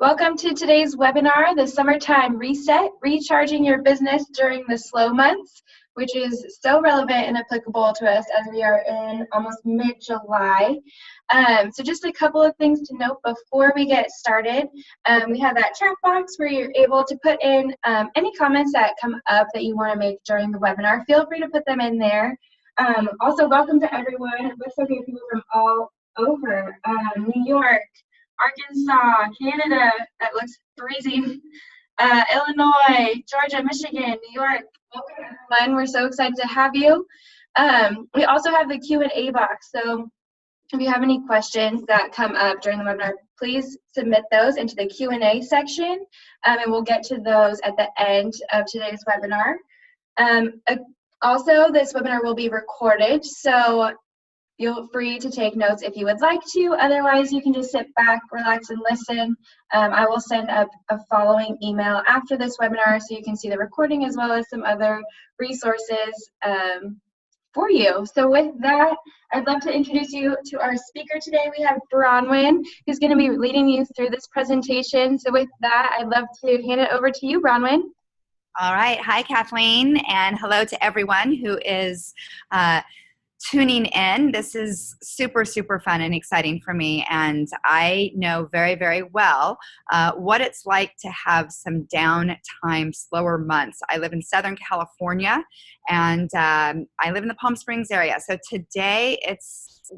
Welcome to today's webinar, the Summertime Reset, Recharging Your Business During the Slow Months, which is so relevant and applicable to us as we are in almost mid-July. So just a couple of things to note before we get started. We have that chat box where you're able to put in any comments that come up that you want to make during the webinar. Feel free to put them in there. Also, welcome to everyone. It looks like we have people from all over, New York, Arkansas, Canada, that looks freezing, Illinois, Georgia, Michigan, New York. Welcome, everyone. We're so excited to have you. We also have the Q&A box, so if you have any questions that come up during the webinar, please submit those into the Q&A section, and we'll get to those at the end of today's webinar. Also, this webinar will be recorded, so feel free to take notes if you would like to. Otherwise, you can just sit back, relax, and listen. I will send up a following email after this webinar so you can see the recording as well as some other resources for you. So with that, I'd love to introduce you to our speaker today. We have Bronwyn, who's going to be leading you through this presentation. So with that, I'd love to hand it over to you, Bronwyn. All right. Hi, Kathleen, and hello to everyone who is tuning in. This is super, super fun and exciting for me, and I know very, very well what it's like to have some downtime, slower months. I live in Southern California, and I live in the Palm Springs area. So today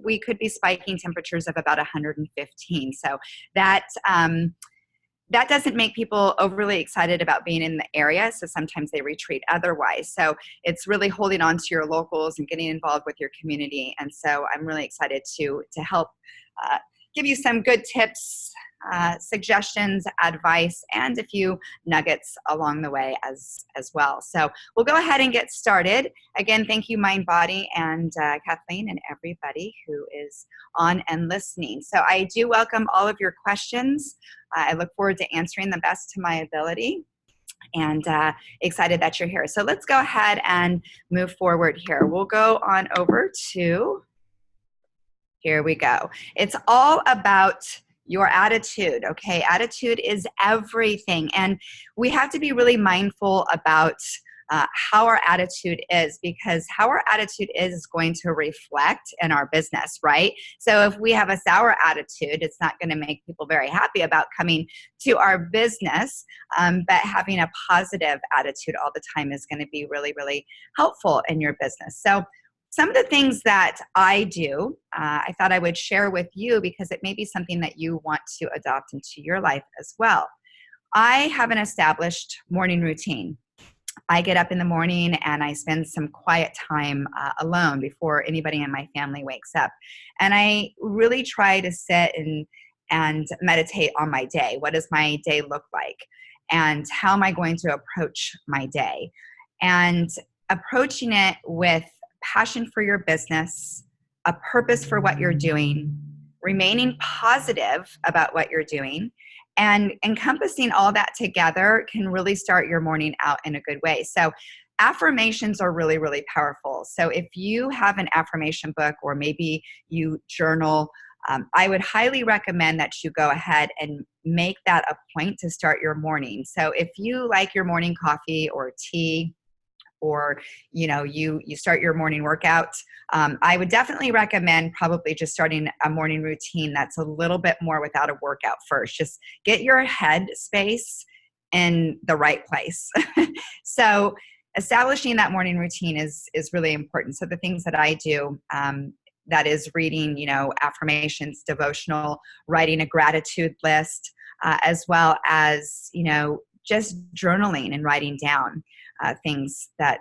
we could be spiking temperatures of about 115. So that doesn't make people overly excited about being in the area, so sometimes they retreat otherwise. So it's really holding on to your locals and getting involved with your community. And so I'm really excited to help give you some good tips, suggestions, advice, and a few nuggets along the way as well. So we'll go ahead and get started. Again, thank you, MindBody, and Kathleen, and everybody who is on and listening. So I do welcome all of your questions. I look forward to answering the best to my ability, and excited that you're here. So let's go ahead and move forward here. We'll go on over to, here we go. It's all about your attitude, okay? Attitude is everything, and we have to be really mindful about how our attitude is, because how our attitude is going to reflect in our business, right? So if we have a sour attitude, it's not going to make people very happy about coming to our business, but having a positive attitude all the time is going to be really, really helpful in your business. So some of the things that I do, I thought I would share with you because it may be something that you want to adopt into your life as well. I have an established morning routine. I get up in the morning and I spend some quiet time alone before anybody in my family wakes up. And I really try to sit and meditate on my day. What does my day look like? And how am I going to approach my day? And approaching it with passion for your business, a purpose for what you're doing, remaining positive about what you're doing, and encompassing all that together can really start your morning out in a good way. So affirmations are really, really powerful. So if you have an affirmation book or maybe you journal, I would highly recommend that you go ahead and make that a point to start your morning. So if you like your morning coffee or tea, or you start your morning workout, I would definitely recommend probably just starting a morning routine that's a little bit more without a workout first. Just get your head space in the right place. So establishing that morning routine is really important. So the things that I do, that is reading, affirmations, devotional, writing a gratitude list, as well as, just journaling and writing down things that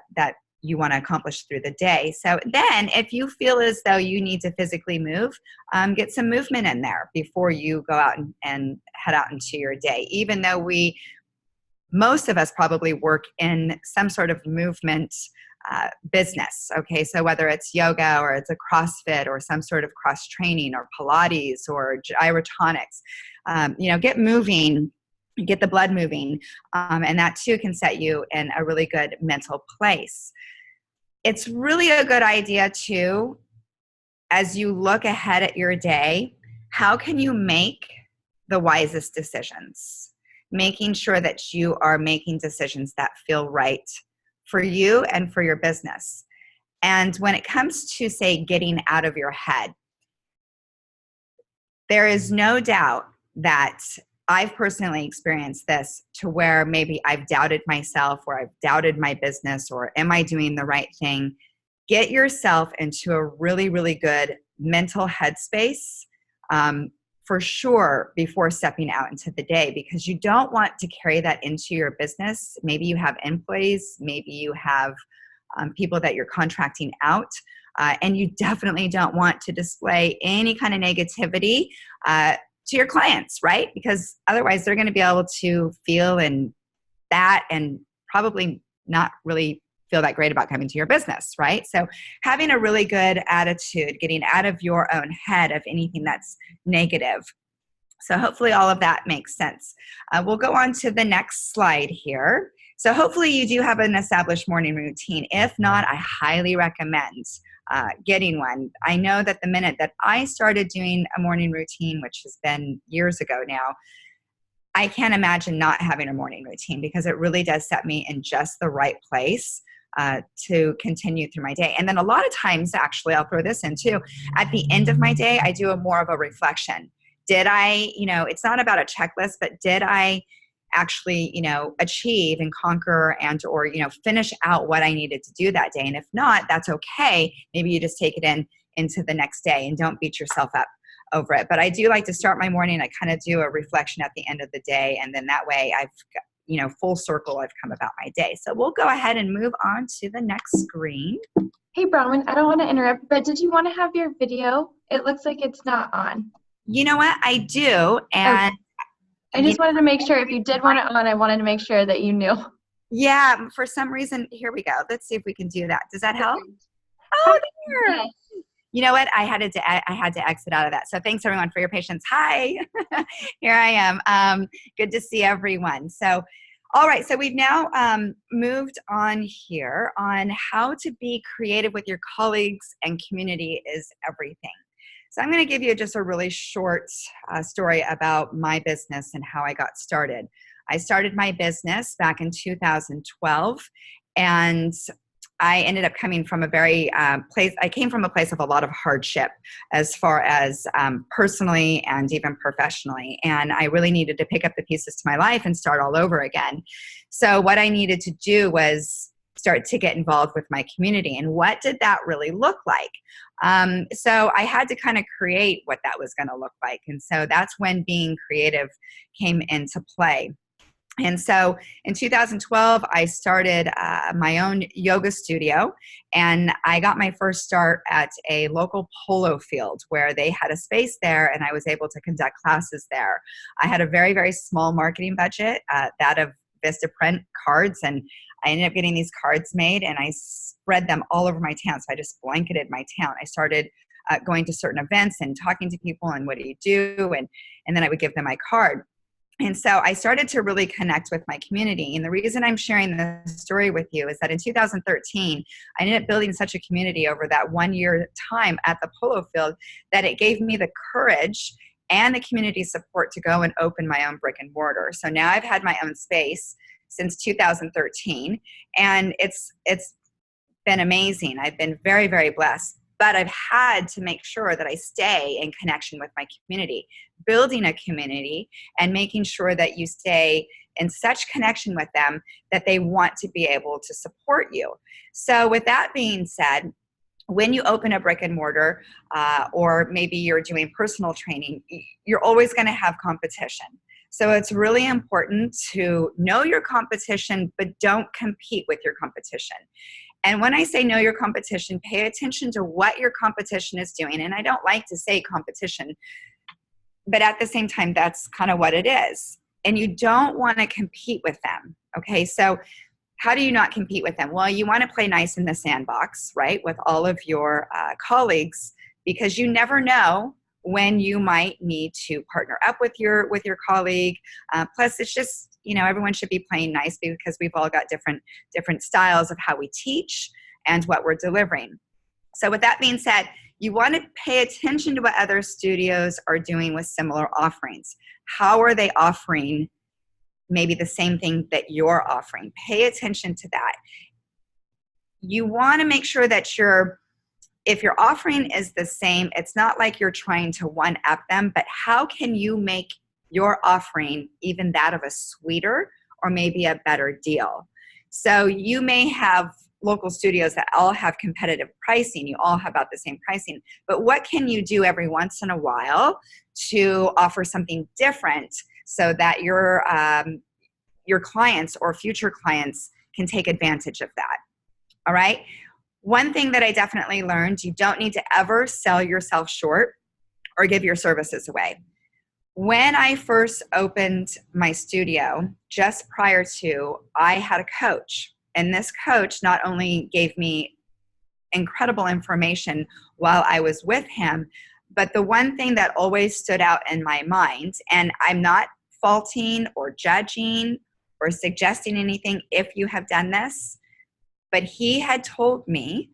you want to accomplish through the day. So then if you feel as though you need to physically move, get some movement in there before you go out and head out into your day. Even though most of us probably work in some sort of movement business. Okay. So whether it's yoga or it's a CrossFit or some sort of cross training or Pilates or gyrotonics, get moving, get the blood moving, and that too can set you in a really good mental place. It's really a good idea too, as you look ahead at your day, how can you make the wisest decisions, making sure that you are making decisions that feel right for you and for your business. And when it comes to, say, getting out of your head, there is no doubt that I've personally experienced this, to where maybe I've doubted myself, or I've doubted my business, or am I doing the right thing? Get yourself into a really, really good mental headspace, for sure, before stepping out into the day, because you don't want to carry that into your business. Maybe you have employees, maybe you have people that you're contracting out. And you definitely don't want to display any kind of negativity to your clients, right? Because otherwise they're going to be able to feel and probably not really feel that great about coming to your business, right? So having a really good attitude, getting out of your own head of anything that's negative. So hopefully all of that makes sense. We'll go on to the next slide here. So hopefully you do have an established morning routine. If not, I highly recommend getting one. I know that the minute that I started doing a morning routine, which has been years ago now, I can't imagine not having a morning routine, because it really does set me in just the right place to continue through my day. And then a lot of times, actually, I'll throw this in too, at the end of my day, I do a more of a reflection. Did I, it's not about a checklist, but did I actually, achieve and conquer or finish out what I needed to do that day? And if not, that's okay. Maybe you just take it into the next day and don't beat yourself up over it. But I do like to start my morning. I kind of do a reflection at the end of the day. And then that way I've got, full circle, I've come about my day. So we'll go ahead and move on to the next screen. Hey, Bronwyn, I don't want to interrupt, but did you want to have your video? It looks like it's not on. You know what? I do. And okay. I just wanted to make sure if you did want it on, I wanted to make sure that you knew. Yeah, for some reason, here we go. Let's see if we can do that. Does that help? Oh, there. Yes. You know what? I had to exit out of that. So thanks everyone for your patience. Hi, here I am. Good to see everyone. So, all right. So we've now moved on here on how to be creative with your colleagues, and community is everything. So I'm going to give you just a really short story about my business and how I got started. I started my business back in 2012, and I ended up coming from a I came from a place of a lot of hardship, as far as personally and even professionally. And I really needed to pick up the pieces to my life and start all over again. So what I needed to do was start to get involved with my community. And what did that really look like? So I had to kind of create what that was going to look like. And so that's when being creative came into play. And so in 2012, I started my own yoga studio, and I got my first start at a local polo field where they had a space there, and I was able to conduct classes there. I had a very, very small marketing budget, that of Vistaprint cards, and I ended up getting these cards made, and I spread them all over my town. So I just blanketed my town. I started going to certain events and talking to people, and what do you do? And then I would give them my card. And so I started to really connect with my community. And the reason I'm sharing this story with you is that in 2013, I ended up building such a community over that 1 year time at the polo field that it gave me the courage and the community support to go and open my own brick and mortar. So now I've had my own space since 2013, and it's been amazing. I've been very, very blessed. But I've had to make sure that I stay in connection with my community, building a community and making sure that you stay in such connection with them that they want to be able to support you. So with that being said, when you open a brick and mortar, or maybe you're doing personal training, you're always going to have competition. So it's really important to know your competition, but don't compete with your competition. And when I say know your competition, pay attention to what your competition is doing. And I don't like to say competition, but at the same time, that's kind of what it is. And you don't want to compete with them. Okay, so how do you not compete with them? Well, you want to play nice in the sandbox, right, with all of your colleagues, because you never know when you might need to partner up with your colleague. Plus, it's just, everyone should be playing nice, because we've all got different styles of how we teach and what we're delivering. So with that being said, you want to pay attention to what other studios are doing with similar offerings. How are they offering maybe the same thing that you're offering? Pay attention to that. You want to make sure that if your offering is the same, it's not like you're trying to one-up them, but how can you make your offering even that of a sweeter or maybe a better deal? So you may have local studios that all have competitive pricing. You all have about the same pricing, but what can you do every once in a while to offer something different so that your clients or future clients can take advantage of that? All right. One thing that I definitely learned, you don't need to ever sell yourself short or give your services away. When I first opened my studio, just prior to, I had a coach. And this coach not only gave me incredible information while I was with him, but the one thing that always stood out in my mind, and I'm not faulting or judging or suggesting anything if you have done this, but he had told me,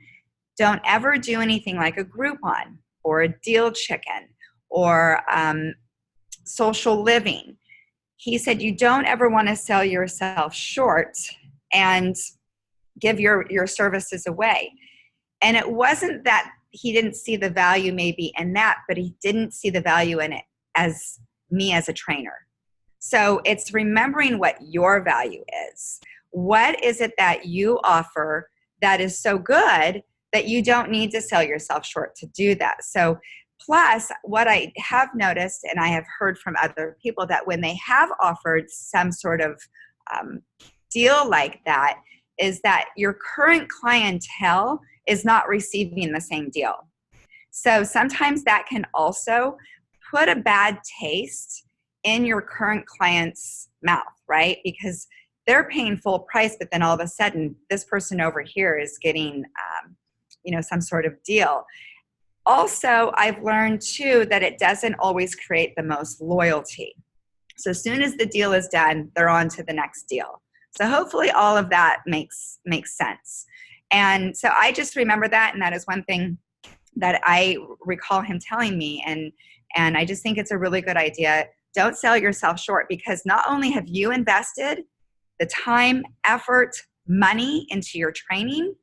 don't ever do anything like a Groupon or a deal chicken or social living. He said, you don't ever want to sell yourself short and give your services away. And it wasn't that he didn't see the value maybe in that, but he didn't see the value in it as me as a trainer. So it's remembering what your value is. What is it that you offer that is so good that you don't need to sell yourself short to do that? So plus, what I have noticed, and I have heard from other people, that when they have offered some sort of deal like that, is that your current clientele is not receiving the same deal. So sometimes that can also put a bad taste in your current client's mouth, right? Because they're paying full price, but then all of a sudden, this person over here is getting, some sort of deal. Also, I've learned too that it doesn't always create the most loyalty. So as soon as the deal is done, they're on to the next deal. So hopefully all of that makes sense. And so I just remember that, and that is one thing that I recall him telling me, and I just think it's a really good idea. Don't sell yourself short, because not only have you invested the time, effort, money into your training,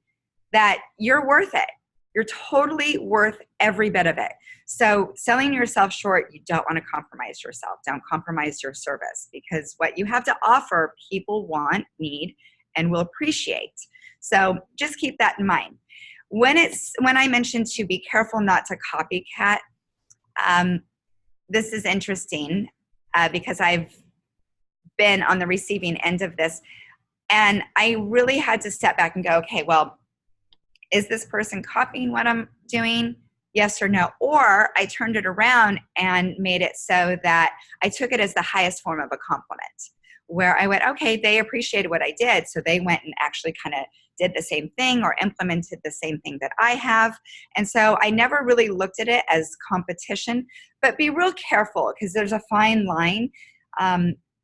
that you're worth it. You're totally worth every bit of it. So selling yourself short, you don't want to compromise yourself. Don't compromise your service, because what you have to offer, people want, need, and will appreciate. So just keep that in mind. When I mentioned to be careful not to copycat, this is interesting because I've been on the receiving end of this, and I really had to step back and go, okay, well, is this person copying what I'm doing? Yes or no? Or I turned it around and made it so that I took it as the highest form of a compliment, where I went, okay, they appreciated what I did, so they went and actually kind of did the same thing or implemented the same thing that I have. And so I never really looked at it as competition, but be real careful, because there's a fine line.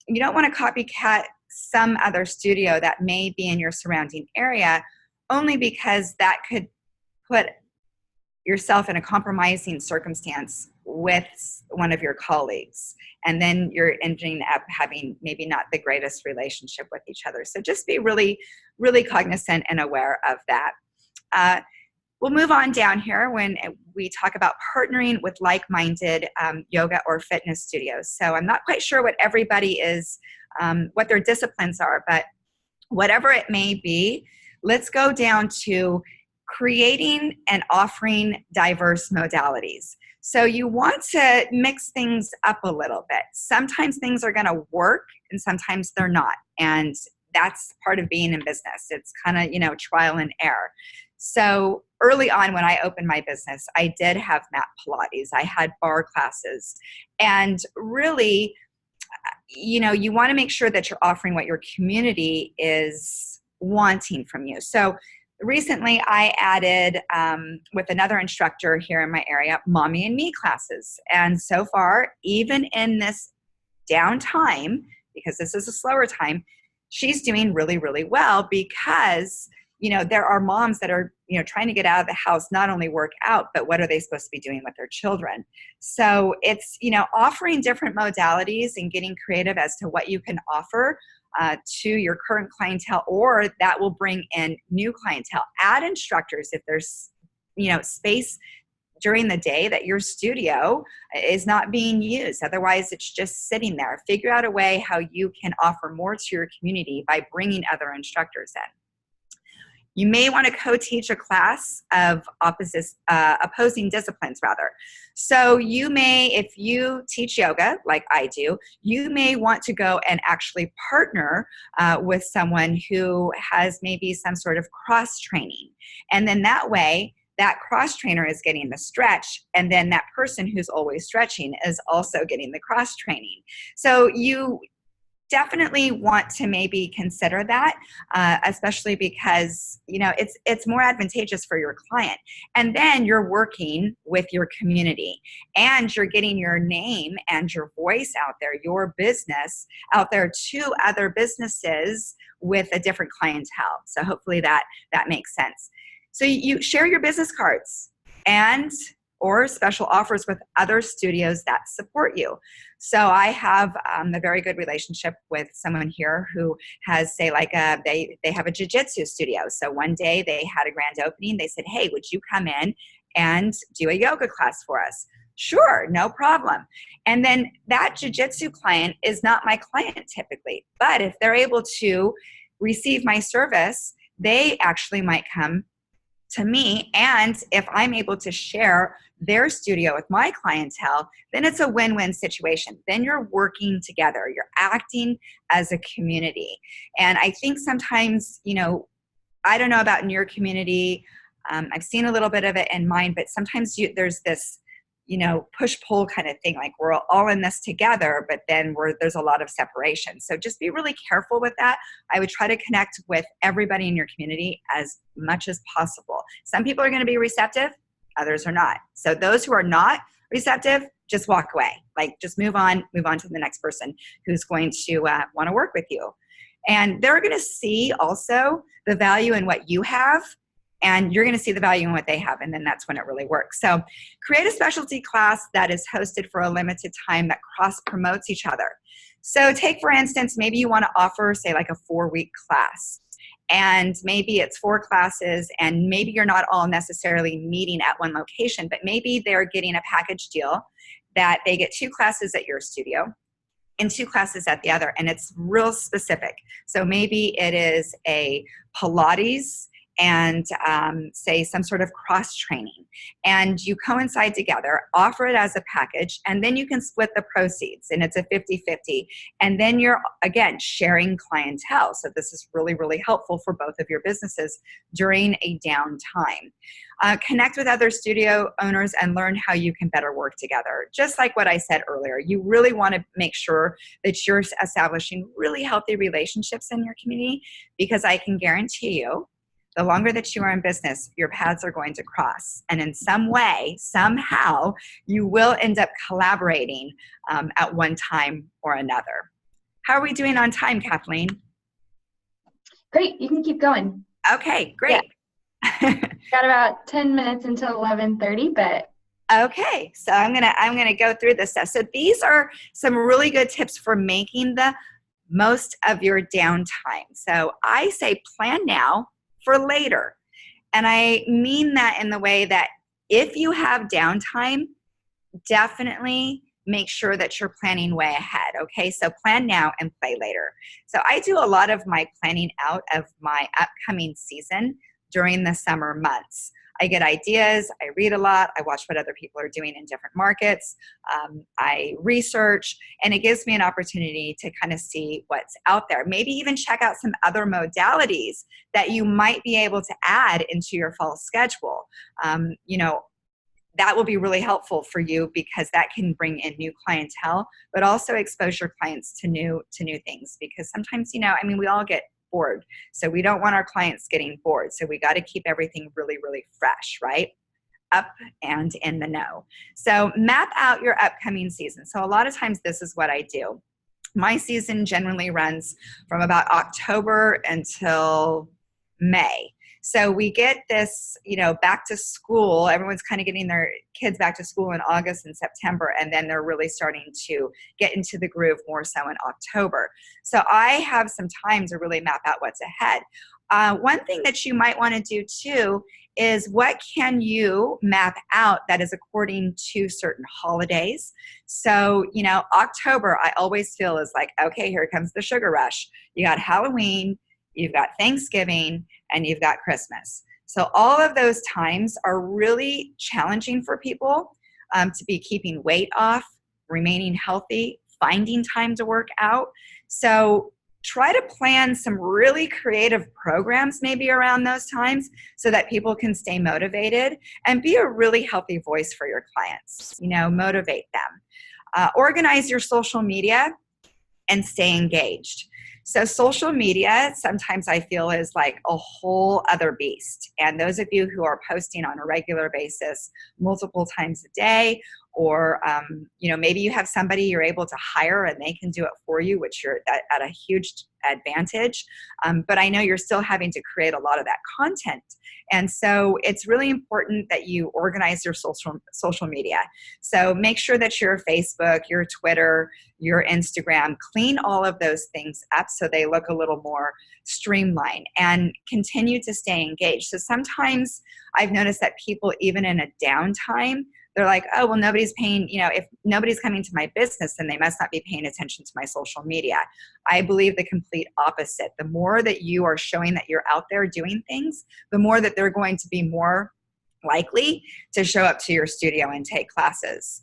You don't want to copycat some other studio that may be in your surrounding area, only because that could put yourself in a compromising circumstance with one of your colleagues. And then you're ending up having maybe not the greatest relationship with each other. So just be really, really cognizant and aware of that. We'll move on down here when we talk about partnering with like-minded yoga or fitness studios. So I'm not quite sure what everybody is, what their disciplines are, but whatever it may be, let's go down to creating and offering diverse modalities. So you want to mix things up a little bit. Sometimes things are going to work and sometimes they're not. And that's part of being in business. It's kind of, trial and error. So early on when I opened my business, I did have mat Pilates. I had bar classes. And really, you want to make sure that you're offering what your community is wanting from you. So recently I added, with another instructor here in my area, Mommy and Me classes. And so far, even in this downtime, because this is a slower time, she's doing really, really well, because there are moms that are, trying to get out of the house, not only work out, but what are they supposed to be doing with their children? So it's, offering different modalities and getting creative as to what you can offer to your current clientele, or that will bring in new clientele. Add instructors if there's, space during the day that your studio is not being used. Otherwise, it's just sitting there. Figure out a way how you can offer more to your community by bringing other instructors in. You may want to co-teach a class of opposing disciplines, rather. So you may, if you teach yoga, like I do, you may want to go and actually partner with someone who has maybe some sort of cross training. And then that way, that cross trainer is getting the stretch, and then that person who's always stretching is also getting the cross training. So you definitely want to maybe consider that, especially because it's more advantageous for your client. And then you're working with your community, and you're getting your name and your voice out there, your business out there to other businesses with a different clientele. So hopefully that makes sense. So you share your business cards or special offers with other studios that support you. So I have a very good relationship with someone here who has, say, they have a jiu-jitsu studio. So one day they had a grand opening. They said, hey, would you come in and do a yoga class for us? Sure, no problem. And then that jiu-jitsu client is not my client typically, but if they're able to receive my service, they actually might come to me. And if I'm able to share their studio with my clientele, then it's a win-win situation. Then you're working together. You're acting as a community. And I think sometimes, I don't know about in your community. I've seen a little bit of it in mine, but sometimes there's this, push-pull kind of thing, like we're all in this together, but then there's a lot of separation. So just be really careful with that. I would try to connect with everybody in your community as much as possible. Some people are going to be receptive, others are not. So those who are not receptive, just walk away. Just move on to the next person who's going to want to work with you. And they're going to see also the value in what you have, and you're going to see the value in what they have, and then that's when it really works. So create a specialty class that is hosted for a limited time that cross-promotes each other. So take, for instance, maybe you want to offer, say, a 4-week class. And maybe it's 4 classes, and maybe you're not all necessarily meeting at one location, but maybe they're getting a package deal that they get 2 classes at your studio and 2 classes at the other, and it's real specific. So maybe it is a Pilates and say some sort of cross training, and you coincide together, offer it as a package, and then you can split the proceeds, and it's a 50-50. And then you're, again, sharing clientele. So this is really, really helpful for both of your businesses during a downtime. Connect with other studio owners and learn how you can better work together. Just like what I said earlier, you really want to make sure that you're establishing really healthy relationships in your community, because I can guarantee you, the longer that you are in business, your paths are going to cross. And in some way, somehow, you will end up collaborating at one time or another. How are we doing on time, Kathleen? Great. You can keep going. Okay, great. Yeah. Got about 10 minutes until 11:30, but okay, so I'm gonna go through this stuff. So these are some really good tips for making the most of your downtime. So I say plan now for later. And I mean that in the way that if you have downtime, definitely make sure that you're planning way ahead. Okay, so plan now and play later. So I do a lot of my planning out of my upcoming season during the summer months. I get ideas, I read a lot, I watch what other people are doing in different markets, I research, and it gives me an opportunity to kind of see what's out there. Maybe even check out some other modalities that you might be able to add into your fall schedule. That will be really helpful for you, because that can bring in new clientele, but also expose your clients to new things. Because sometimes, we all get bored. So we don't want our clients getting bored. So we got to keep everything really, really fresh, right? Up and in the know. So map out your upcoming season. So a lot of times this is what I do. My season generally runs from about October until May. So we get this, back to school. Everyone's kind of getting their kids back to school in August and September, and then they're really starting to get into the groove more so in October. So I have some time to really map out what's ahead. One thing that you might want to do too is what can you map out that is according to certain holidays. So, October I always feel is like, okay, here comes the sugar rush. You got Halloween, you've got Thanksgiving, and you've got Christmas. So all of those times are really challenging for people to be keeping weight off, remaining healthy, finding time to work out. So try to plan some really creative programs maybe around those times so that people can stay motivated and be a really healthy voice for your clients. Motivate them. Organize your social media and stay engaged. So social media sometimes I feel is like a whole other beast. And those of you who are posting on a regular basis, multiple times a day, or maybe you have somebody you're able to hire and they can do it for you, which you're at a huge advantage. But I know you're still having to create a lot of that content. And so it's really important that you organize your social media. So make sure that your Facebook, your Twitter, your Instagram, clean all of those things up so they look a little more streamlined, and continue to stay engaged. So sometimes I've noticed that people, even in a downtime, they're like, oh, well, nobody's paying, if nobody's coming to my business, then they must not be paying attention to my social media. I believe the complete opposite. The more that you are showing that you're out there doing things, the more that they're going to be more likely to show up to your studio and take classes.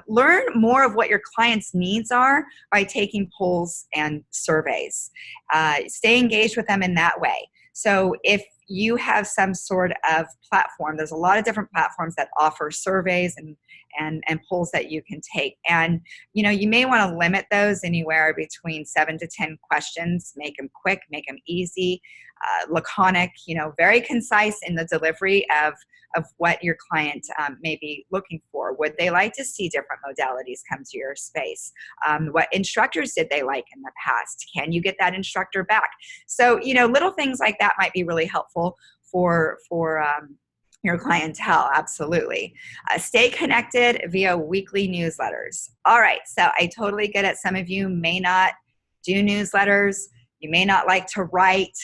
Learn more of what your clients' needs are by taking polls and surveys. Stay engaged with them in that way. So if you have some sort of platform, there's a lot of different platforms that offer surveys and polls that you can take. And, you may want to limit those anywhere between 7 to 10 questions. Make them quick, make them easy, laconic, very concise in the delivery of what your client may be looking for. Would they like to see different modalities come to your space? What instructors did they like in the past? Can you get that instructor back? So, little things like that might be really helpful for your clientele. Absolutely. Stay connected via weekly newsletters. All right. So I totally get it. Some of you may not do newsletters. You may not like to write.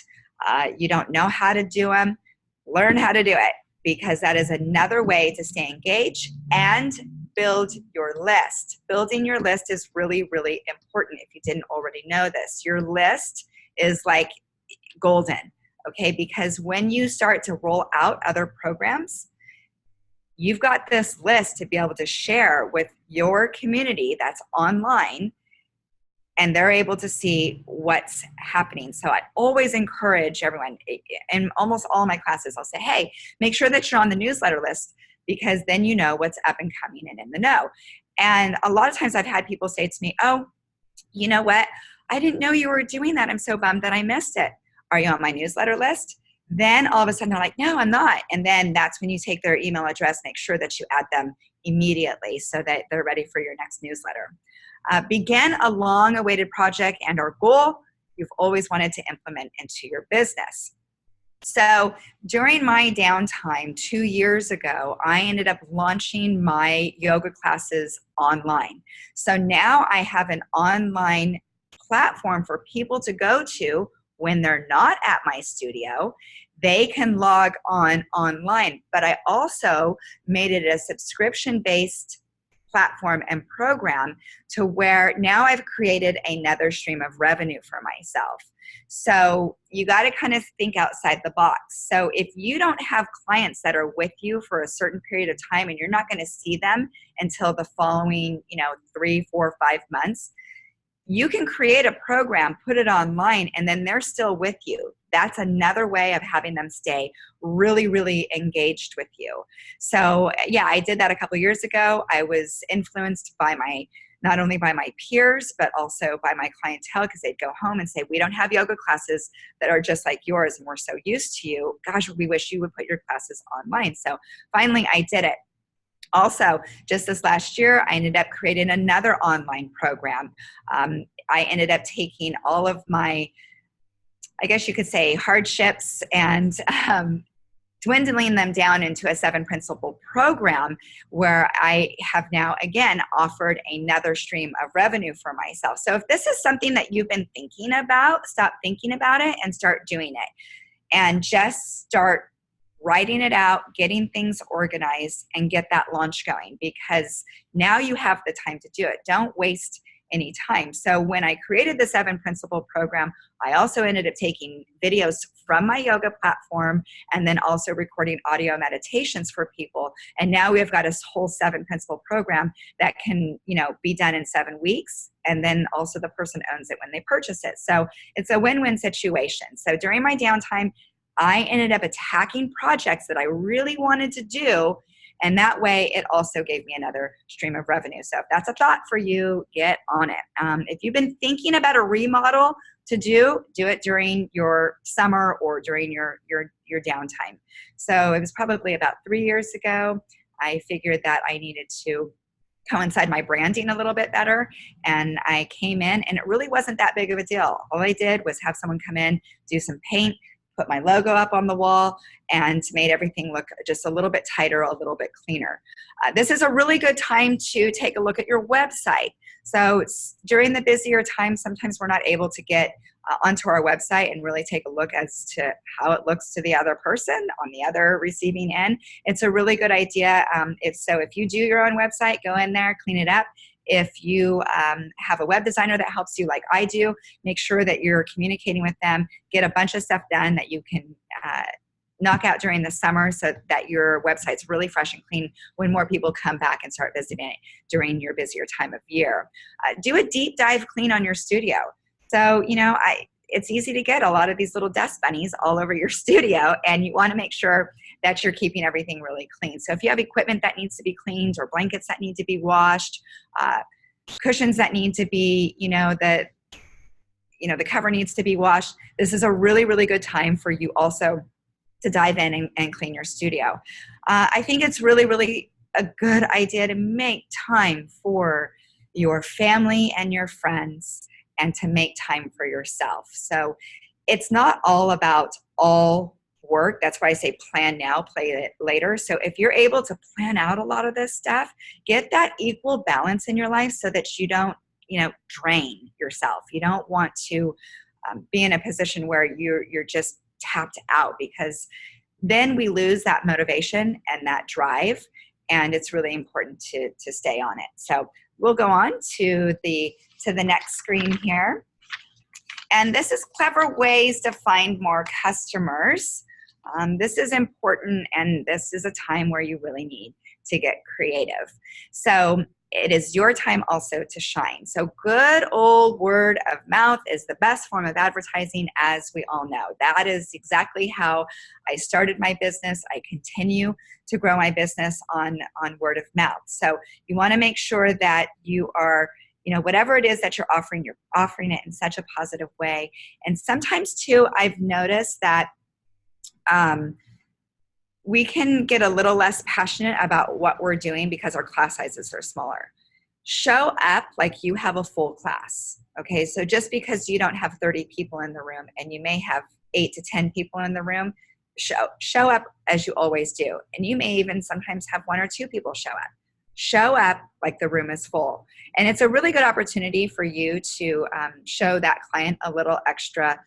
You don't know how to do them. Learn how to do it, because that is another way to stay engaged and build your list. Building your list is really, really important if you didn't already know this. Your list is like golden, okay? Because when you start to roll out other programs, you've got this list to be able to share with your community that's online, and they're able to see what's happening. So I always encourage everyone, in almost all my classes, I'll say, hey, make sure that you're on the newsletter list, because then you know what's up and coming and in the know. And a lot of times I've had people say to me, oh, you know what? I didn't know you were doing that. I'm so bummed that I missed it. Are you on my newsletter list? Then all of a sudden they're like, no, I'm not. And then that's when you take their email address, make sure that you add them immediately so that they're ready for your next newsletter. Begin a long-awaited project and or goal you've always wanted to implement into your business. So during my downtime 2 years ago, I ended up launching my yoga classes online. So now I have an online platform for people to go to when they're not at my studio. They can log on online, but I also made it a subscription-based platform and program to where now I've created another stream of revenue for myself. So you got to kind of think outside the box. So if you don't have clients that are with you for a certain period of time and you're not going to see them until the following, 3, 4, 5 months, you can create a program, put it online, and then they're still with you. That's another way of having them stay really, really engaged with you. So yeah, I did that a couple years ago. I was influenced by not only by my peers, but also by my clientele, because they'd go home and say, we don't have yoga classes that are just like yours, and we're so used to you. Gosh, we wish you would put your classes online. So finally I did it. Also, just this last year, I ended up creating another online program. I ended up taking all of my I guess you could say, hardships and dwindling them down into a 7-principle program where I have now, again, offered another stream of revenue for myself. So if this is something that you've been thinking about, stop thinking about it and start doing it. And just start writing it out, getting things organized, and get that launch going, because now you have the time to do it. Don't waste any time. So when I created the 7-principle program, I also ended up taking videos from my yoga platform and then also recording audio meditations for people. And now we've got a whole 7-principle program that can, be done in 7 weeks. And then also the person owns it when they purchase it. So it's a win-win situation. So during my downtime, I ended up attacking projects that I really wanted to do. And that way, it also gave me another stream of revenue. So if that's a thought for you, get on it. If you've been thinking about a remodel to do it during your summer or during your downtime. So it was probably about 3 years ago. I figured that I needed to coincide my branding a little bit better. And I came in, and it really wasn't that big of a deal. All I did was have someone come in, do some paint, put my logo up on the wall, and made everything look just a little bit tighter, a little bit cleaner. This is a really good time to take a look at your website. So during the busier times, sometimes we're not able to get onto our website and really take a look as to how it looks to the other person on the other receiving end. It's a really good idea. If you do your own website, go in there, clean it up. If you have a web designer that helps you like I do, make sure that you're communicating with them, get a bunch of stuff done that you can knock out during the summer so that your website's really fresh and clean when more people come back and start visiting it during your busier time of year. Do a deep dive clean on your studio. So, it's easy to get a lot of these little dust bunnies all over your studio, and you want to make sure that you're keeping everything really clean. So if you have equipment that needs to be cleaned, or blankets that need to be washed, cushions that need to be, the cover needs to be washed, this is a really, really good time for you also to dive in and clean your studio. I think it's really, really a good idea to make time for your family and your friends, and to make time for yourself. So it's not all about all work. That's why I say plan now, play it later. So if you're able to plan out a lot of this stuff, get that equal balance in your life so that you don't, drain yourself. You don't want to be in a position where you're just tapped out, because then we lose that motivation and that drive, and it's really important to stay on it. So we'll go on to the next screen here. And this is clever ways to find more customers. This is important, and this is a time where you really need to get creative. So it is your time also to shine. So good old word of mouth is the best form of advertising, as we all know. That is exactly how I started my business. I continue to grow my business on word of mouth. So you want to make sure that you are, whatever it is that you're offering it in such a positive way. And sometimes too, I've noticed that we can get a little less passionate about what we're doing because our class sizes are smaller. Show up like you have a full class. Okay, so just because you don't have 30 people in the room and you may have 8 to 10 people in the room, show up as you always do. And you may even sometimes have 1 or 2 people show up. Show up like the room is full. And it's a really good opportunity for you to show that client a little extra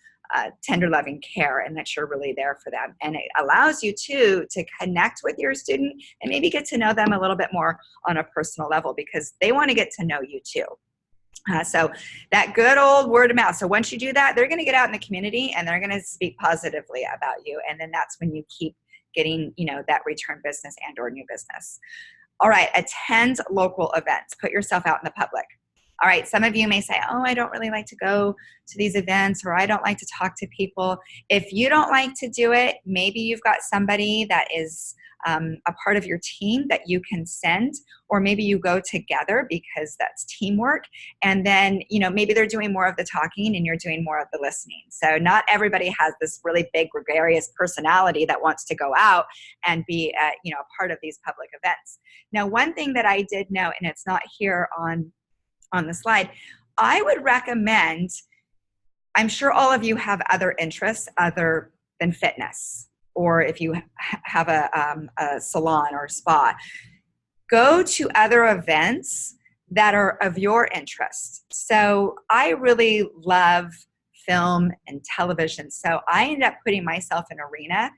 tender, loving care, and that you're really there for them. And it allows you to connect with your student and maybe get to know them a little bit more on a personal level, because they want to get to know you too. So that good old word of mouth. So once you do that, they're going to get out in the community and they're going to speak positively about you. And then that's when you keep getting, that return business and or new business. All right, attend local events. Put yourself out in the public. All right, some of you may say, oh, I don't really like to go to these events, or I don't like to talk to people. If you don't like to do it, maybe you've got somebody that is a part of your team that you can send, or maybe you go together because that's teamwork. And then, maybe they're doing more of the talking and you're doing more of the listening. So not everybody has this really big, gregarious personality that wants to go out and be, a part of these public events. Now, one thing that I did know, and it's not here on the slide, I would recommend I'm sure all of you have other interests other than fitness, or if you have a salon or spa. Go to other events that are of your interest. So I really love film and television. So I ended up putting myself in an arena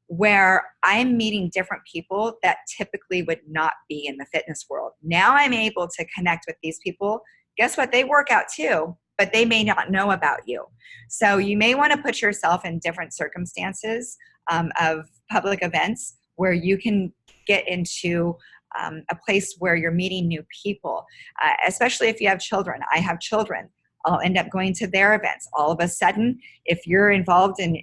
where I'm meeting different people that typically would not be in the fitness world. Now I'm able to connect with these people. Guess what? They work out too, but they may not know about you. So you may want to put yourself in different circumstances of public events where you can get into a place where you're meeting new people, especially if you have children. I have children. I'll end up going to their events. All of a sudden, if you're involved in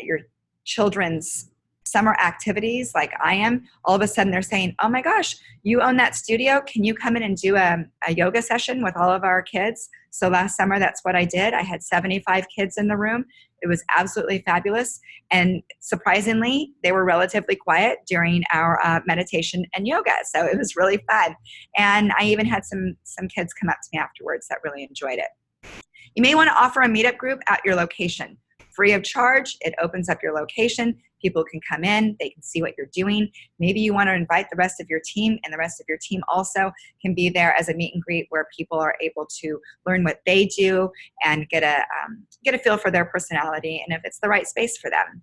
your children's summer activities like I am, all of a sudden they're saying, oh my gosh, you own that studio. Can you come in and do a yoga session with all of our kids? So last summer, that's what I did. I had 75 kids in the room. It was absolutely fabulous. And surprisingly, they were relatively quiet during our meditation and yoga. So it was really fun. And I even had some kids come up to me afterwards that really enjoyed it. You may want to offer a meetup group at your location. Free of charge, it opens up your location. People can come in, they can see what you're doing. Maybe you want to invite the rest of your team, and the rest of your team also can be there as a meet and greet where people are able to learn what they do and get a feel for their personality and if it's the right space for them.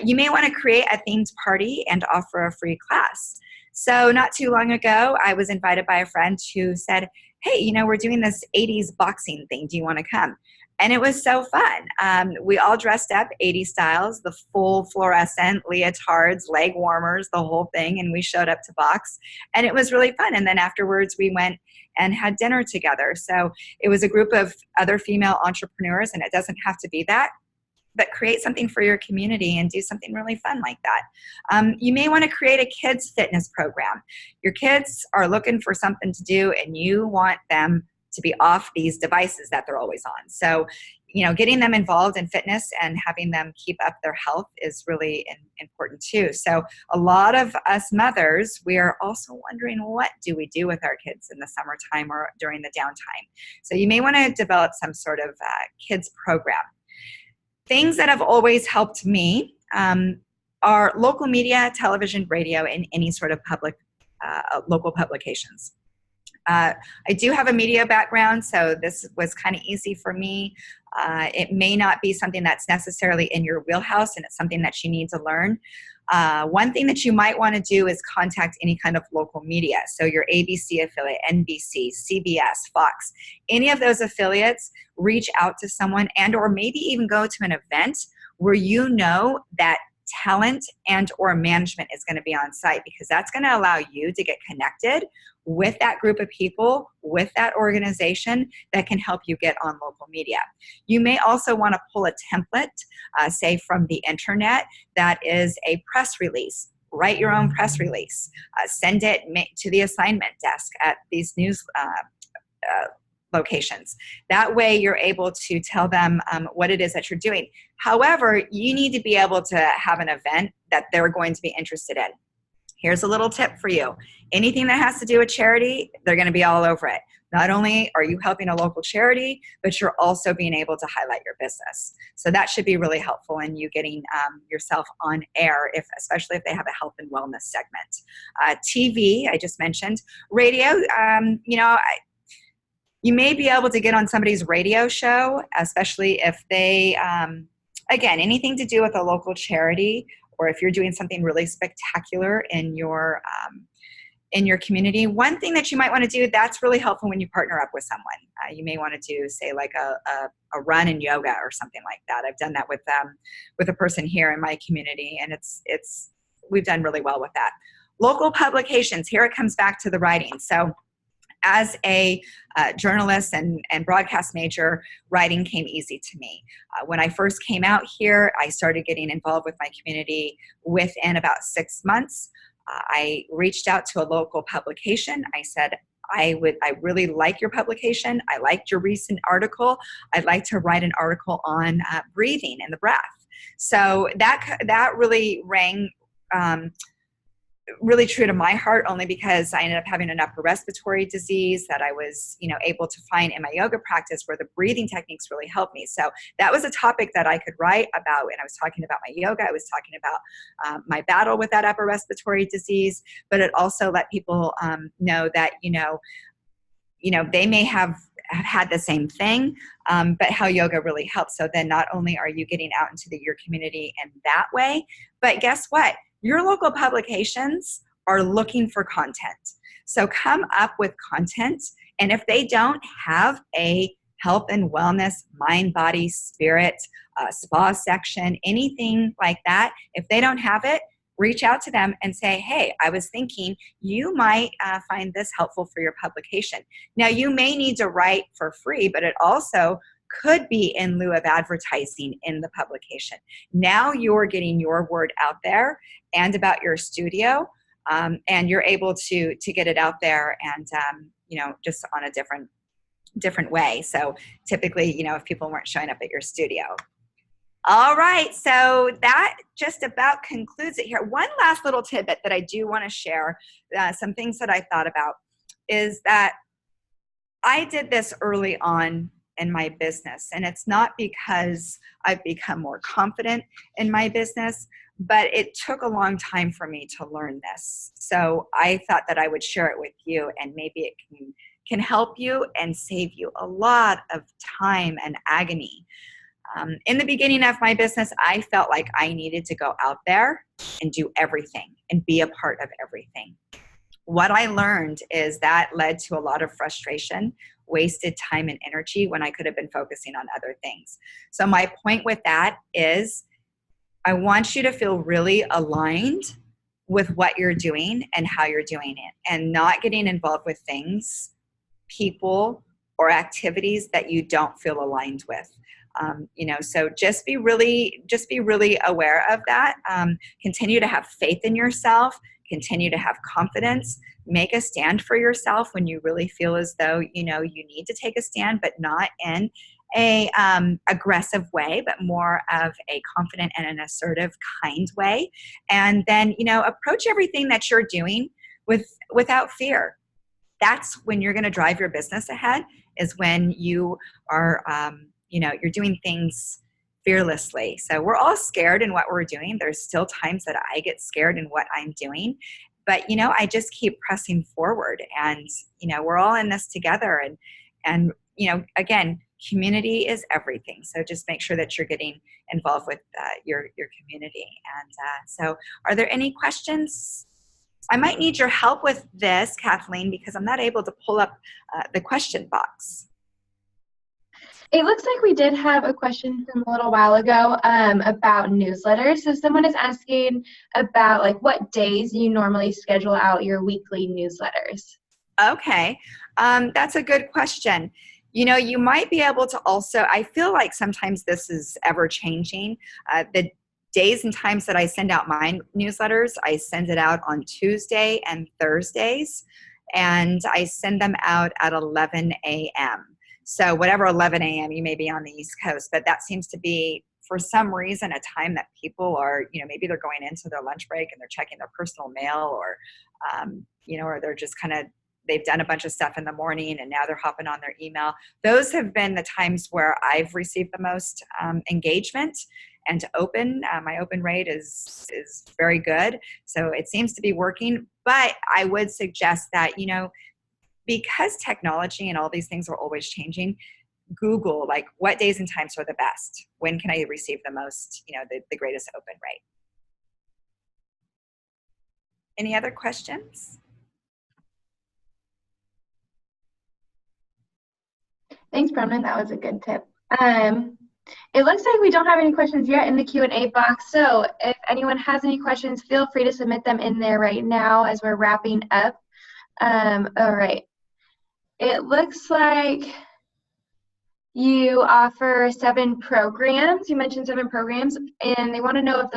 You may want to create a themed party and offer a free class. So not too long ago, I was invited by a friend who said, hey, we're doing this 80s boxing thing. Do you want to come? And it was so fun. We all dressed up 80s styles, the full fluorescent leotards, leg warmers, the whole thing. And we showed up to box. And it was really fun. And then afterwards, we went and had dinner together. So it was a group of other female entrepreneurs. And it doesn't have to be that. But create something for your community and do something really fun like that. You may want to create a kids fitness program. Your kids are looking for something to do and you want them to be off these devices that they're always on. So, getting them involved in fitness and having them keep up their health is really important too. So a lot of us mothers, we are also wondering, what do we do with our kids in the summertime or during the downtime? So you may want to develop some sort of kids program. Things that have always helped me are local media, television, radio, and any sort of public local publications. I do have a media background, so this was kind of easy for me. It may not be something that's necessarily in your wheelhouse, and it's something that you need to learn. One thing that you might want to do is contact any kind of local media. So your ABC affiliate, NBC, CBS, Fox, any of those affiliates, reach out to someone and or maybe even go to an event where you know that talent and or management is going to be on site, because that's going to allow you to get connected with that group of people, with that organization that can help you get on local media. You may also want to pull a template, say from the internet, that is a press release. Write your own press release. Send it to the assignment desk at these news locations. That way you're able to tell them what it is that you're doing. However, you need to be able to have an event that they're going to be interested in. Here's a little tip for you. Anything that has to do with charity, they're going to be all over it. Not only are you helping a local charity, but you're also being able to highlight your business. So that should be really helpful in you getting yourself on air, especially if they have a health and wellness segment. TV, I just mentioned. Radio, you may be able to get on somebody's radio show, especially if they, again, anything to do with a local charity, or if you're doing something really spectacular in your community. One thing that you might want to do that's really helpful when you partner up with someone. You may want to do, say, like a run in yoga or something like that. I've done that with a person here in my community, and we've done really well with that. Local publications. Here it comes back to the writing. So as a journalist and broadcast major, writing came easy to me. When I first came out here, I started getting involved with my community within about 6 months. I reached out to a local publication. I said, I really like your publication. I liked your recent article. I'd like to write an article on breathing and the breath. So that really rang really true to my heart, only because I ended up having an upper respiratory disease that I was, able to find in my yoga practice, where the breathing techniques really helped me. So that was a topic that I could write about when I was talking about my yoga. I was talking about my battle with that upper respiratory disease, but it also let people know that, they may have had the same thing, but how yoga really helps. So then not only are you getting out into your community in that way, but guess what? Your local publications are looking for content. So come up with content. And if they don't have a health and wellness, mind, body, spirit, spa section, anything like that, if they don't have it, reach out to them and say, hey, I was thinking you might find this helpful for your publication. Now, you may need to write for free, but it also could be in lieu of advertising in the publication. Now you're getting your word out there and about your studio, and you're able to get it out there and, just on a different way. So typically, if people weren't showing up at your studio. All right, so that just about concludes it here. One last little tidbit that I do want to share, some things that I thought about, is that I did this early on in my business, and it's not because I've become more confident in my business, but it took a long time for me to learn this. So I thought that I would share it with you, and maybe it can help you and save you a lot of time and agony. In the beginning of my business, I felt like I needed to go out there and do everything and be a part of everything. What I learned is that led to a lot of frustration, wasted time and energy when I could have been focusing on other things. So my point with that is I want you to feel really aligned with what you're doing and how you're doing it, and not getting involved with things, people, or activities that you don't feel aligned with. So just be really aware of that. Continue to have faith in yourself, continue to have confidence, make a stand for yourself when you really feel as though, you need to take a stand, but not in a aggressive way, but more of a confident and an assertive kind way. And then, approach everything that you're doing without fear. That's when you're going to drive your business ahead, is when you are, you're doing things fearlessly. So we're all scared in what we're doing. There's still times that I get scared in what I'm doing, but, I just keep pressing forward, and, we're all in this together. And, again, community is everything. So just make sure that you're getting involved with your community. And so are there any questions? I might need your help with this, Kathleen, because I'm not able to pull up the question box. It looks like we did have a question from a little while ago about newsletters. So someone is asking about what days you normally schedule out your weekly newsletters. Okay, that's a good question. You might be able to also, I feel like sometimes this is ever changing. The days and times that I send out my newsletters, I send it out on Tuesday and Thursdays, and I send them out at 11 a.m. So whatever 11 a.m., you may be on the East Coast, but that seems to be, for some reason, a time that people are, maybe they're going into their lunch break and they're checking their personal mail, or, or they're just they've done a bunch of stuff in the morning and now they're hopping on their email. Those have been the times where I've received the most engagement and my open rate is very good. So it seems to be working, but I would suggest that, because technology and all these things are always changing, Google, what days and times are the best? When can I receive the most, the greatest open rate? Any other questions? Thanks, Bronwyn. That was a good tip. It looks like we don't have any questions yet in the Q&A box. So if anyone has any questions, feel free to submit them in there right now as we're wrapping up. All right. It looks like you offer 7 programs. You mentioned 7 programs, and they want to know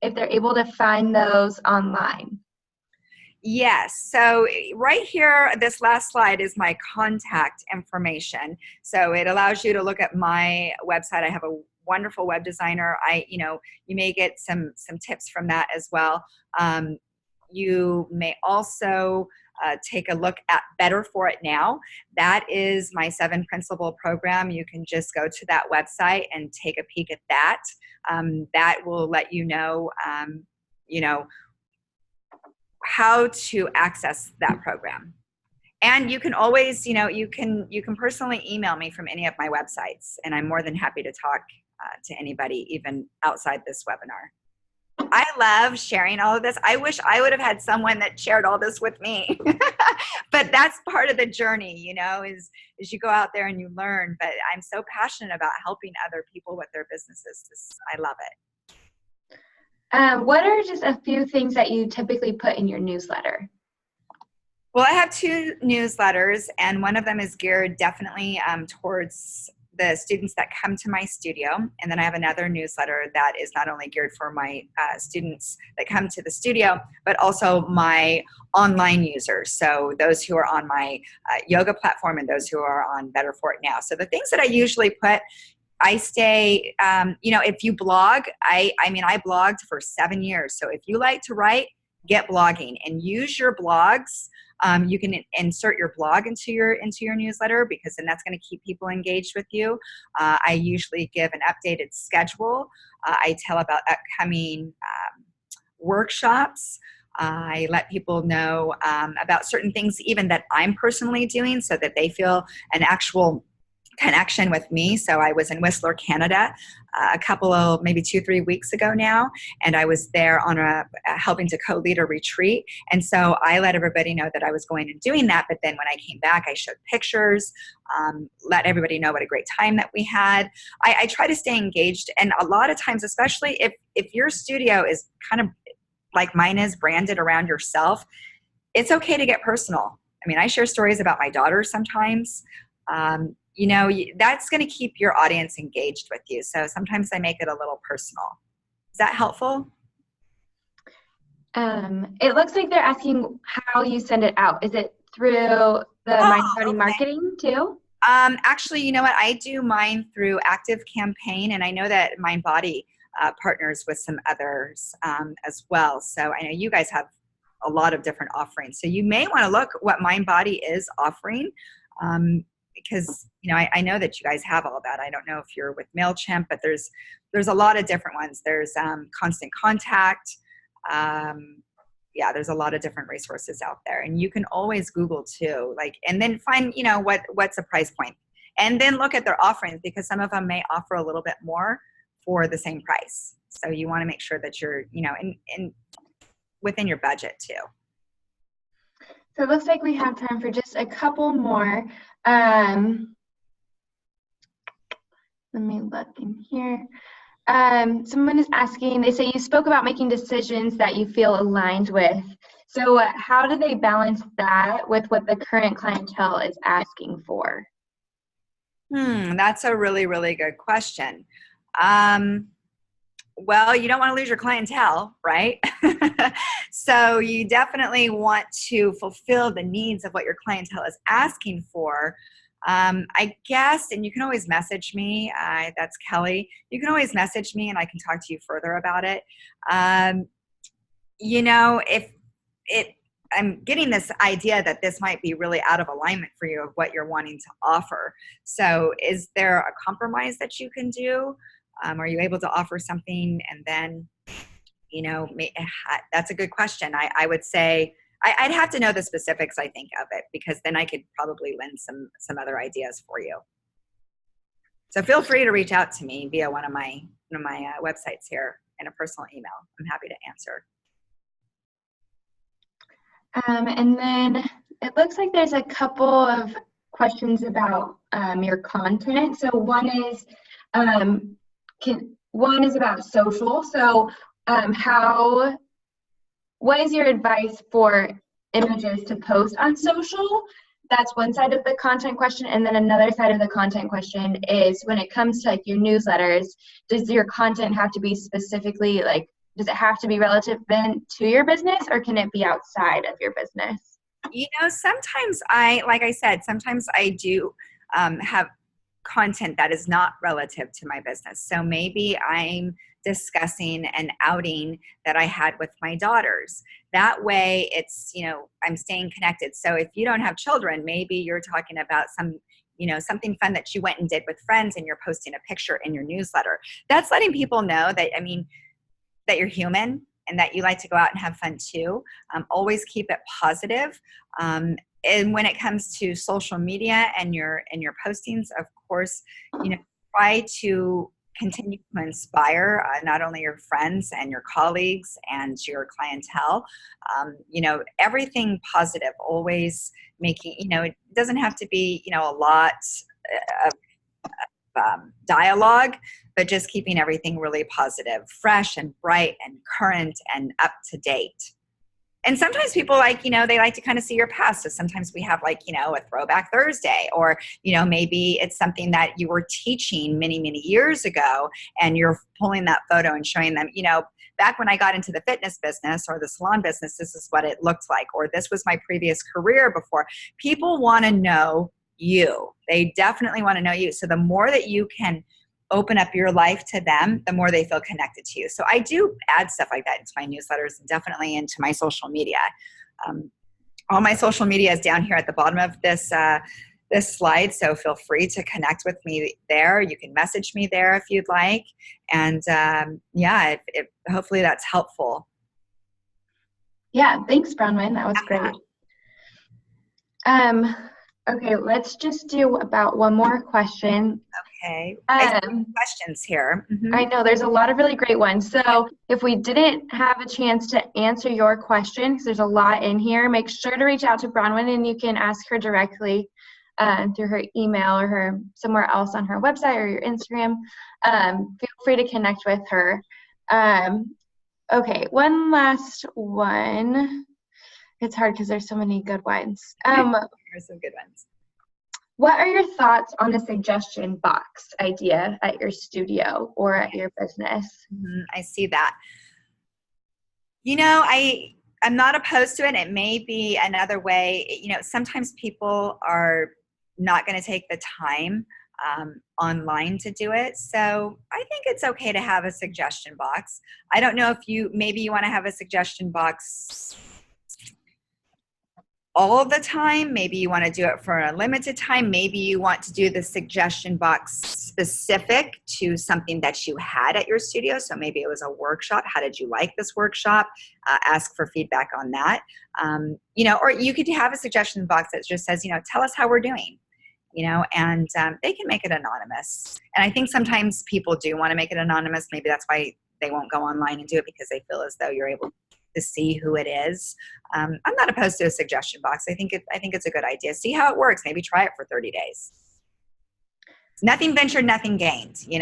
if they're able to find those online. Yes. So right here, this last slide is my contact information. So it allows you to look at my website. I have a wonderful web designer. You may get some tips from that as well. You may also take a look at Better For It Now. That is my 7 principle program. You can just go to that website and take a peek at that. That will let you know, how to access that program. And you can always, you can personally email me from any of my websites, and I'm more than happy to talk to anybody, even outside this webinar. I love sharing all of this. I wish I would have had someone that shared all this with me. But that's part of the journey, is you go out there and you learn. But I'm so passionate about helping other people with their businesses. I love it. What are just a few things that you typically put in your newsletter? Well, I have 2 newsletters, and one of them is geared definitely towards the students that come to my studio. And then I have another newsletter that is not only geared for my students that come to the studio, but also my online users. So those who are on my yoga platform and those who are on Better For It Now. So the things that I usually put, I stay, if you blog, I blogged for 7 years. So if you like to write, get blogging and use your blogs. You can insert your blog into your newsletter, because then that's going to keep people engaged with you. I usually give an updated schedule. I tell about upcoming workshops. I let people know about certain things even that I'm personally doing, so that they feel an actual connection with me. So I was in Whistler, Canada, a couple of maybe 2-3 weeks ago now, and I was there on helping to co-lead a retreat. And so I let everybody know that I was going and doing that. But then when I came back, I showed pictures, let everybody know what a great time that we had. I try to stay engaged, and a lot of times, especially if your studio is kind of like mine is, branded around yourself, it's okay to get personal. I mean, I share stories about my daughter sometimes. That's going to keep your audience engaged with you. So sometimes I make it a little personal. Is that helpful? It looks like they're asking how you send it out. Is it through the Mindbody marketing too? Actually, you know what? I do mine through Active Campaign, and I know that Mindbody partners with some others as well. So I know you guys have a lot of different offerings. So you may want to look what Mindbody is offering. Because I know that you guys have all that. I don't know if you're with MailChimp, but there's a lot of different ones. There's Constant Contact. There's a lot of different resources out there, and you can always Google too. And then find what's a price point, and then look at their offerings, because some of them may offer a little bit more for the same price. So you want to make sure that you're in within your budget too. So it looks like we have time for just a couple more. Let me look in here. Someone is asking, they say you spoke about making decisions that you feel aligned with. So how do they balance that with what the current clientele is asking for? That's a really, really good question. Well, you don't want to lose your clientele, right? So you definitely want to fulfill the needs of what your clientele is asking for. I guess, and you can always message me. That's Kelly. You can always message me, and I can talk to you further about it. I'm getting this idea that this might be really out of alignment for you of what you're wanting to offer. So is there a compromise that you can do? Are you able to offer something and then, that's a good question. I would say I'd have to know the specifics, I think, of it, because then I could probably lend some other ideas for you. So feel free to reach out to me via one of my websites here in a personal email. I'm happy to answer. And then it looks like there's a couple of questions about your content. So one is about social. So what is your advice for images to post on social? That's one side of the content question. And then another side of the content question is, when it comes to your newsletters, does your content have to be specifically does it have to be relative then to your business, or can it be outside of your business? Sometimes sometimes I do have content that is not relative to my business. So maybe I'm discussing an outing that I had with my daughters. That way it's, I'm staying connected. So if you don't have children, maybe you're talking about something fun that you went and did with friends and you're posting a picture in your newsletter. That's letting people know that, that you're human and that you like to go out and have fun too. Always keep it positive. And when it comes to social media and your postings, of course, try to continue to inspire not only your friends and your colleagues and your clientele, everything positive, always making, it doesn't have to be, a lot of dialogue, but just keeping everything really positive, fresh and bright and current and up to date. And sometimes people they like to kind of see your past. So sometimes we have a throwback Thursday, or, maybe it's something that you were teaching many, many years ago and you're pulling that photo and showing them, back when I got into the fitness business or the salon business, this is what it looked like, or this was my previous career before. People want to know you. They definitely want to know you. So the more that you can open up your life to them, the more they feel connected to you. So I do add stuff like that into my newsletters and definitely into my social media. All my social media is down here at the bottom of this slide, so feel free to connect with me there. You can message me there if you'd like. And hopefully that's helpful. Yeah, thanks, Bronwyn. That was great. Okay, let's just do about one more question. Okay. I see questions here. Mm-hmm. I know there's a lot of really great ones. So if we didn't have a chance to answer your question, because there's a lot in here, make sure to reach out to Bronwyn and you can ask her directly through her email or her somewhere else on her website or your Instagram. Feel free to connect with her. Okay, one last one. It's hard because there's so many good ones. There's some good ones. What are your thoughts on a suggestion box idea at your studio or at your business? Mm-hmm. I see that. I'm not opposed to it. It may be another way. Sometimes people are not going to take the time online to do it. So I think it's okay to have a suggestion box. I don't know if maybe you want to have a suggestion box all of the time. Maybe you want to do it for a limited time. Maybe you want to do the suggestion box specific to something that you had at your studio. So maybe it was a workshop. How did you like this workshop? Ask for feedback on that. Or you could have a suggestion box that just says, tell us how we're doing, and they can make it anonymous. And I think sometimes people do want to make it anonymous. Maybe that's why they won't go online and do it, because they feel as though you're able to see who it is. I'm not opposed to a suggestion box. I think it's a good idea. See how it works. Maybe try it for 30 days. Nothing ventured, nothing gained. You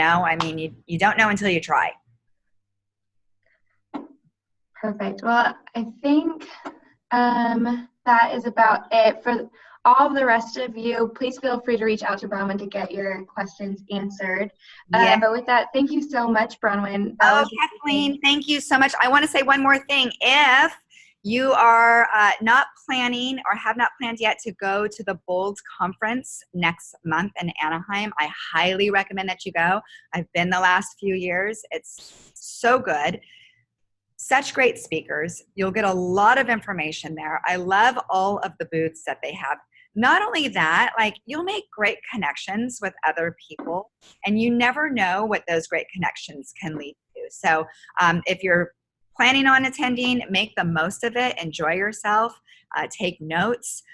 don't know until you try. Perfect. Well, I think that is about it. For all of the rest of you, please feel free to reach out to Bronwyn to get your questions answered. Yeah. But with that, thank you so much, Bronwyn. Kathleen, thank you so much. I want to say one more thing. If you are not planning or have not planned yet to go to the BOLD conference next month in Anaheim, I highly recommend that you go. I've been the last few years. It's so good. Such great speakers. You'll get a lot of information there. I love all of the booths that they have. Not only that, you'll make great connections with other people, and you never know what those great connections can lead to. So if you're planning on attending, make the most of it. Enjoy yourself. Take notes.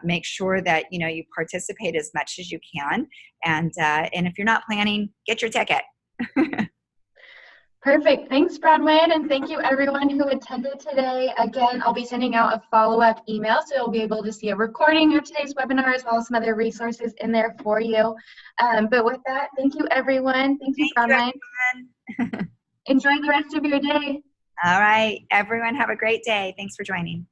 Make sure that you participate as much as you can. And if you're not planning, get your ticket. Perfect. Thanks, Bronwyn, and thank you everyone who attended today. Again, I'll be sending out a follow-up email, so you'll be able to see a recording of today's webinar as well as some other resources in there for you. But with that, thank you everyone. Thank you, Bronwyn. Enjoy the rest of your day. All right, everyone, have a great day. Thanks for joining.